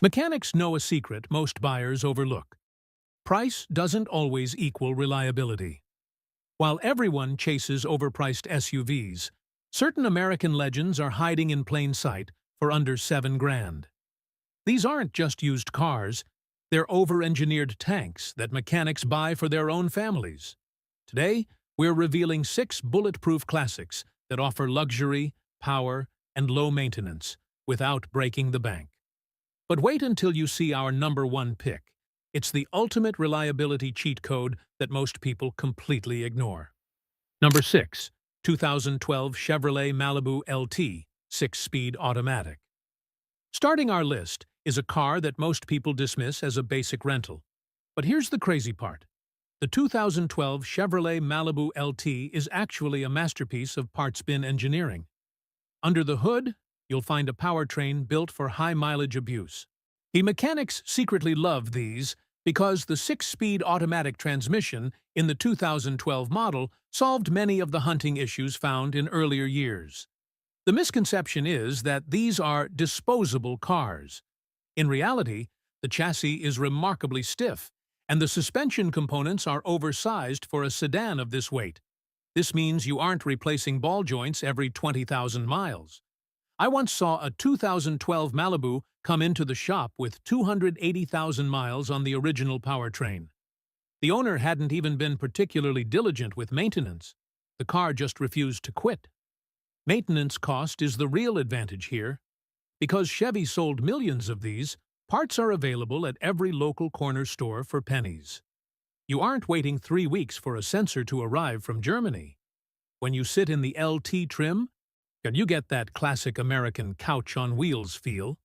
Mechanics know a secret most buyers overlook. Price doesn't always equal reliability. While everyone chases overpriced SUVs, certain American legends are hiding in plain sight for under $7 grand. These aren't just used cars, they're over-engineered tanks that mechanics buy for their own families. Today, we're revealing 6 bulletproof classics that offer luxury, power, and low maintenance without breaking the bank. But wait until you see our #1 pick. It's the ultimate reliability cheat code that most people completely ignore. Number 6. 2012 Chevrolet Malibu LT 6-speed automatic. Starting our list is a car that most people dismiss as a basic rental. But here's the crazy part. The 2012 Chevrolet Malibu LT is actually a masterpiece of parts bin engineering. Under the hood, you'll find a powertrain built for high-mileage abuse. The mechanics secretly love these because the 6-speed automatic transmission in the 2012 model solved many of the hunting issues found in earlier years. The misconception is that these are disposable cars. In reality, the chassis is remarkably stiff, and the suspension components are oversized for a sedan of this weight. This means you aren't replacing ball joints every 20,000 miles. I once saw a 2012 Malibu come into the shop with 280,000 miles on the original powertrain. The owner hadn't even been particularly diligent with maintenance. The car just refused to quit. Maintenance cost is the real advantage here. Because Chevy sold millions of these, parts are available at every local corner store for pennies. You aren't waiting 3 weeks for a sensor to arrive from Germany. When you sit in the LT trim, you get that classic American couch on wheels feel.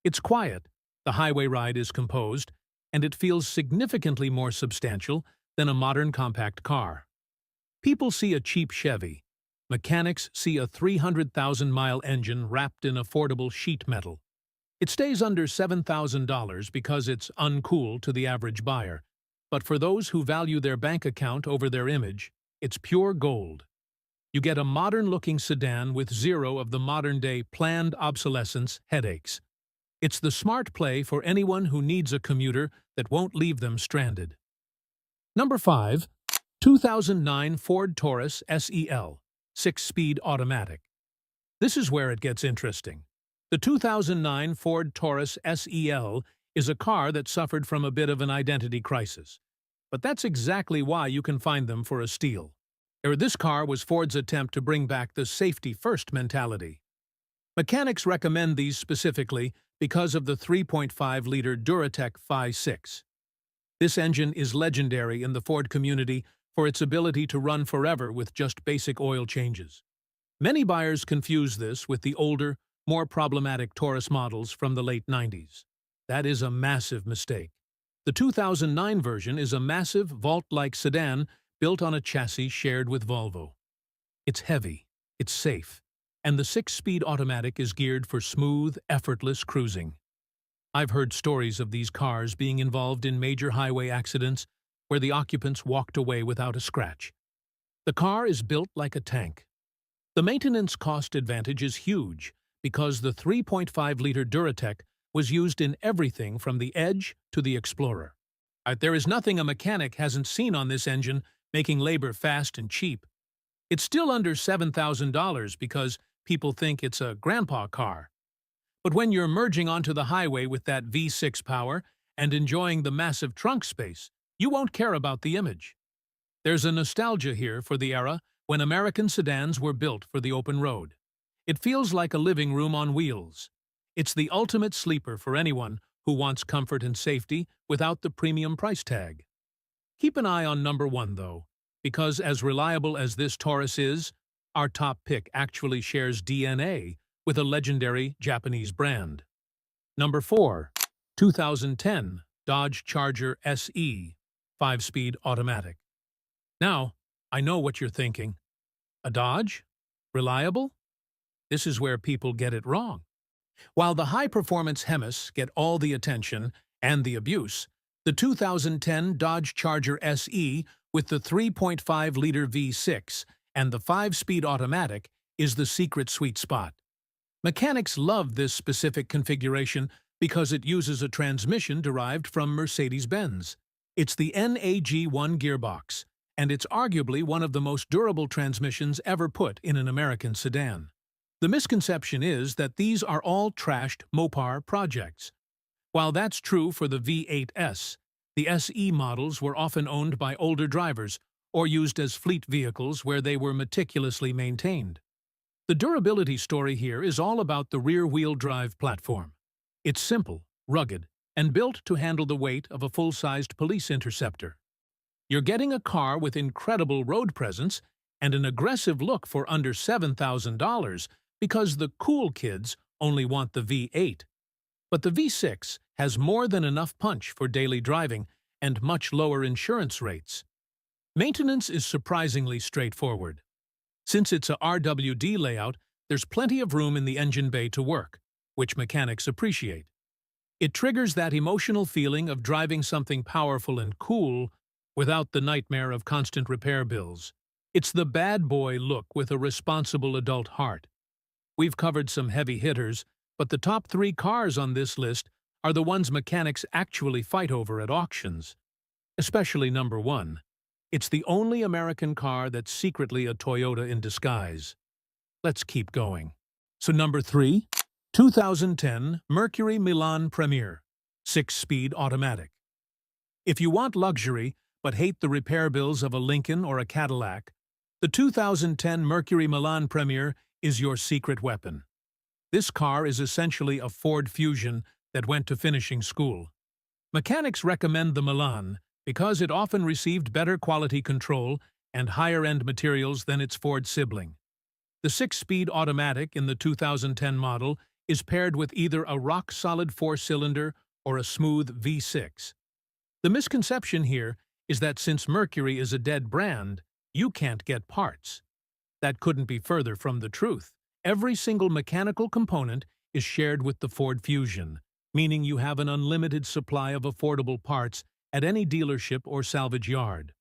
It's quiet, the highway ride is composed, and it feels significantly more substantial than a modern compact car. People see a cheap Chevy. Mechanics see a 300,000-mile engine wrapped in affordable sheet metal. It stays under $7,000 because it's uncool to the average buyer. But for those who value their bank account over their image, it's pure gold. You get a modern-looking sedan with zero of the modern-day planned obsolescence headaches. It's the smart play for anyone who needs a commuter that won't leave them stranded. Number 5. 2009 Ford Taurus SEL 6-speed automatic. This is where it gets interesting. The 2009 Ford Taurus SEL is a car that suffered from a bit of an identity crisis. But that's exactly why you can find them for a steal. This car was Ford's attempt to bring back the safety-first mentality. Mechanics recommend these specifically because of the 3.5-liter Duratec Phi 6. This engine is legendary in the Ford community for its ability to run forever with just basic oil changes. Many buyers confuse this with the older, more problematic Taurus models from the late 90s. That is a massive mistake. The 2009 version is a massive, vault-like sedan built on a chassis shared with Volvo. It's heavy, it's safe, and the 6-speed automatic is geared for smooth, effortless cruising. I've heard stories of these cars being involved in major highway accidents where the occupants walked away without a scratch. The car is built like a tank. The maintenance cost advantage is huge because the 3.5-liter Duratec was used in everything from the Edge to the Explorer. There is nothing a mechanic hasn't seen on this engine, making labor fast and cheap. It's still under $7,000 because people think it's a grandpa car. But when you're merging onto the highway with that V6 power and enjoying the massive trunk space, you won't care about the image. There's a nostalgia here for the era when American sedans were built for the open road. It feels like a living room on wheels. It's the ultimate sleeper for anyone who wants comfort and safety without the premium price tag. Keep an eye on number 1, though, because as reliable as this Taurus is, our top pick actually shares DNA with a legendary Japanese brand. Number 4. 2010 Dodge Charger SE 5-speed automatic. Now, I know what you're thinking. A Dodge? Reliable? This is where people get it wrong. While the high-performance Hemis get all the attention and the abuse, the 2010 Dodge Charger SE with the 3.5-liter V6 and the 5-speed automatic is the secret sweet spot. Mechanics love this specific configuration Because it uses a transmission derived from Mercedes-Benz. It's the NAG1 gearbox, and it's arguably one of the most durable transmissions ever put in an American sedan. The misconception is that these are all trashed Mopar projects. While that's true for the V8S, the SE models were often owned by older drivers or used as fleet vehicles where they were meticulously maintained. The durability story here is all about the rear-wheel drive platform. It's simple, rugged, and built to handle the weight of a full-sized police interceptor. You're getting a car with incredible road presence and an aggressive look for under $7,000 because the cool kids only want the V8. But the V6 has more than enough punch for daily driving and much lower insurance rates. Maintenance is surprisingly straightforward. Since it's a RWD layout, there's plenty of room in the engine bay to work, which mechanics appreciate. It triggers that emotional feeling of driving something powerful and cool without the nightmare of constant repair bills. It's the bad boy look with a responsible adult heart. We've covered some heavy hitters, but the top 3 cars on this list are the ones mechanics actually fight over at auctions. Especially number 1. It's the only American car that's secretly a Toyota in disguise. Let's keep going. So number 3, 2010 Mercury Milan Premier, 6-speed automatic. If you want luxury but hate the repair bills of a Lincoln or a Cadillac, the 2010 Mercury Milan Premier is your secret weapon. This car is essentially a Ford Fusion that went to finishing school. Mechanics recommend the Milan because it often received better quality control and higher-end materials than its Ford sibling. The 6-speed automatic in the 2010 model is paired with either a rock-solid 4-cylinder or a smooth V6. The misconception here is that since Mercury is a dead brand, you can't get parts. That couldn't be further from the truth. Every single mechanical component is shared with the Ford Fusion, meaning you have an unlimited supply of affordable parts at any dealership or salvage yard.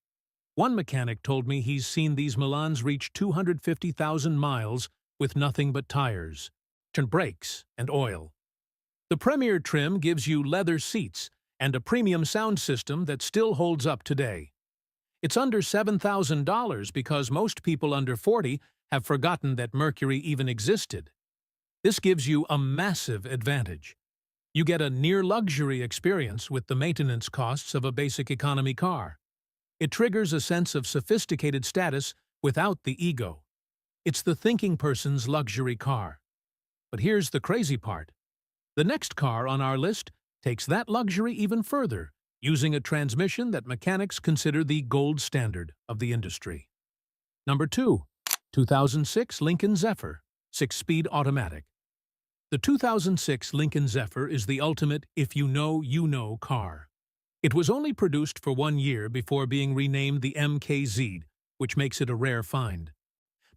One mechanic told me he's seen these Milans reach 250,000 miles with nothing but tires, brakes, and oil. The Premier trim gives you leather seats and a premium sound system that still holds up today. It's under $7,000 because most people under 40 have forgotten that Mercury even existed. This gives you a massive advantage. You get a near-luxury experience with the maintenance costs of a basic economy car. It triggers a sense of sophisticated status without the ego. It's the thinking person's luxury car. But here's the crazy part. The next car on our list takes that luxury even further, using a transmission that mechanics consider the gold standard of the industry. Number 2. 2006 Lincoln Zephyr, 6-speed automatic. The 2006 Lincoln Zephyr is the ultimate if-you-know car. It was only produced for 1 year before being renamed the MKZ, which makes it a rare find.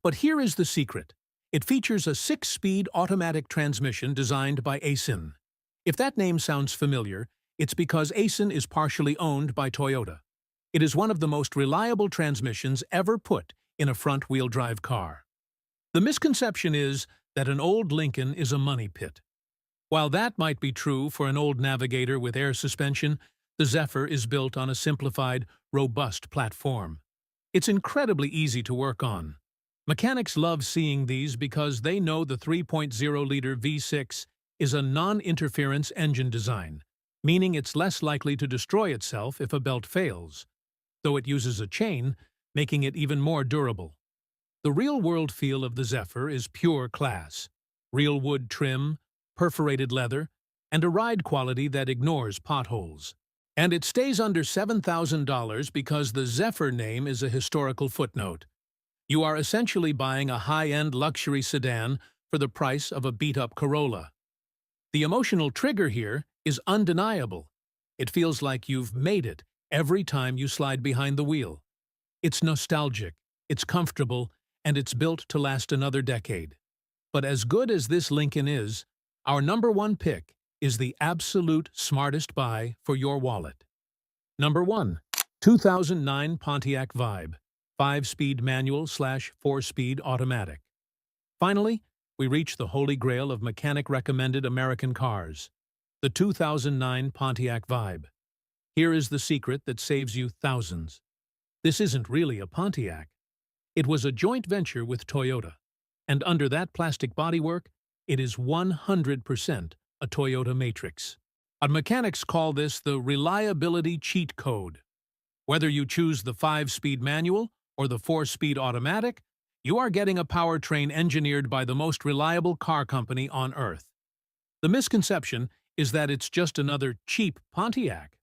But here is the secret. It features a 6-speed automatic transmission designed by Aisin. If that name sounds familiar, it's because Aisin is partially owned by Toyota. It is one of the most reliable transmissions ever put in a front-wheel drive car. The misconception is that an old Lincoln is a money pit. While that might be true for an old Navigator with air suspension, the Zephyr is built on a simplified, robust platform. It's incredibly easy to work on. Mechanics love seeing these because they know the 3.0-liter V6 is a non-interference engine design, meaning it's less likely to destroy itself if a belt fails, though it uses a chain, making it even more durable. The real-world feel of the Zephyr is pure class. Real wood trim, perforated leather, and a ride quality that ignores potholes. And it stays under $7,000 because the Zephyr name is a historical footnote. You are essentially buying a high-end luxury sedan for the price of a beat-up Corolla. The emotional trigger here is undeniable. It feels like you've made it every time you slide behind the wheel. It's nostalgic, it's comfortable, and it's built to last another decade. But as good as this Lincoln is, our number 1 pick is the absolute smartest buy for your wallet. Number 1. 2009 Pontiac Vibe, 5-speed manual/4-speed automatic. Finally, we reach the holy grail of mechanic-recommended American cars. The 2009 Pontiac Vibe. Here is the secret that saves you thousands. This isn't really a Pontiac. It was a joint venture with Toyota. And under that plastic bodywork, it is 100% a Toyota matrix. Mechanics call this the reliability cheat code. Whether you choose the 5-speed manual or the 4-speed automatic, you are getting a powertrain engineered by the most reliable car company on Earth. The misconception is that it's just another cheap Pontiac.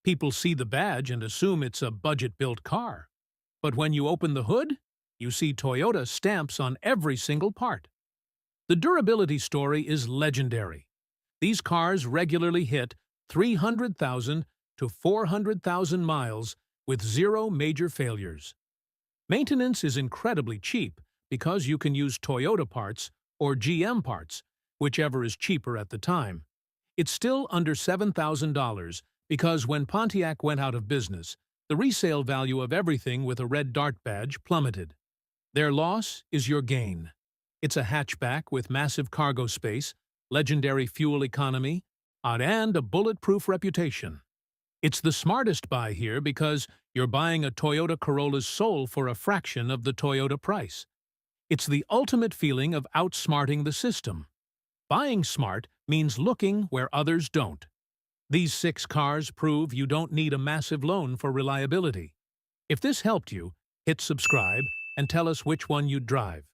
People see the badge and assume it's a budget-built car. But when you open the hood, you see Toyota stamps on every single part. The durability story is legendary. These cars regularly hit 300,000 to 400,000 miles with zero major failures. Maintenance is incredibly cheap because you can use Toyota parts or GM parts, whichever is cheaper at the time. It's still under $7,000 because when Pontiac went out of business, the resale value of everything with a red dart badge plummeted. Their loss is your gain. It's a hatchback with massive cargo space, legendary fuel economy, and a bulletproof reputation. It's the smartest buy here because you're buying a Toyota Corolla's soul for a fraction of the Toyota price. It's the ultimate feeling of outsmarting the system. Buying smart means looking where others don't. These 6 cars prove you don't need a massive loan for reliability. If this helped you, hit subscribe and tell us which one you'd drive.